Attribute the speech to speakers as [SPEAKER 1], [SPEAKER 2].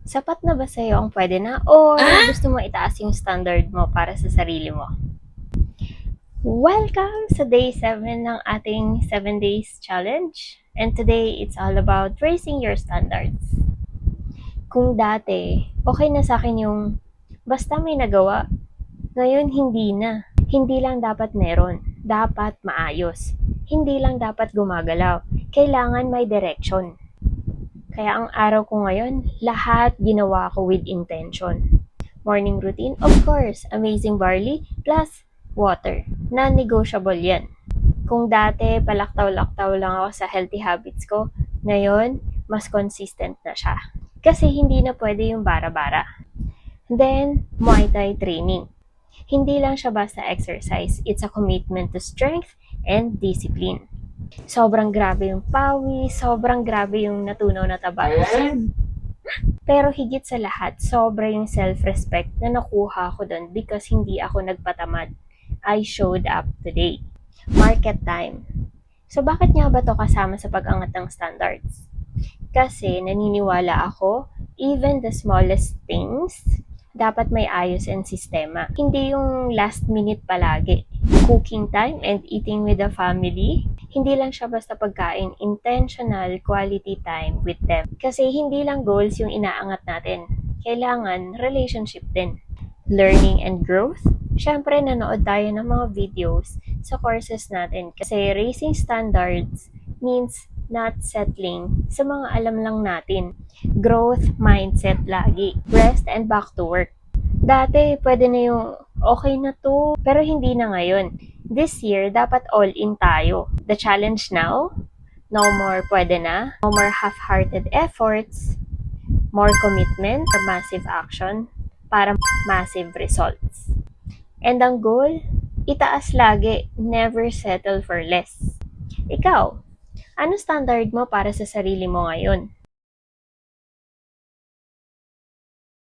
[SPEAKER 1] Sapat na ba sa'yo ang pwede na or gusto mo itaas yung standard mo para sa sarili mo? Welcome sa day 7 ng ating 7 days challenge. And today, it's all about raising your standards. Kung dati, okay na sa akin yung basta may nagawa, ngayon hindi na. Hindi lang dapat meron, dapat maayos. Hindi lang dapat gumagalaw, kailangan may direction. Kaya ang araw ko ngayon, lahat ginawa ko with intention. Morning routine, of course, amazing barley plus water. Non-negotiable yan. Kung dati palaktaw-laktaw lang ako sa healthy habits ko, ngayon, mas consistent na siya. Kasi hindi na pwede yung bara-bara. Then, Muay Thai training. Hindi lang siya basta exercise, it's a commitment to strength and discipline. Sobrang grabe yung pawis, sobrang grabe yung natunaw na taba. Pero higit sa lahat, sobra yung self-respect na nakuha ko doon because hindi ako nagpatamad. I showed up today. Market time. So bakit nga ba to kasama sa pag-angat ng standards? Kasi naniniwala ako, even the smallest things, dapat may ayos and sistema. Hindi yung last minute palagi. Cooking time and eating with the family, hindi lang siya basta pagkain, intentional quality time with them. Kasi hindi lang goals yung inaangat natin. Kailangan relationship din. Learning and growth, syempre nanood tayo ng mga videos sa courses natin. Kasi raising standards means not settling sa mga alam lang natin. Growth mindset lagi. Rest and back to work. Dati, pwede na yung okay na to, pero hindi na ngayon. This year, dapat all in tayo. The challenge now, no more pwede na, no more half-hearted efforts, more commitment or massive action para massive results. And ang goal, itaas lagi, never settle for less. Ikaw, ano standard mo para sa sarili mo ngayon?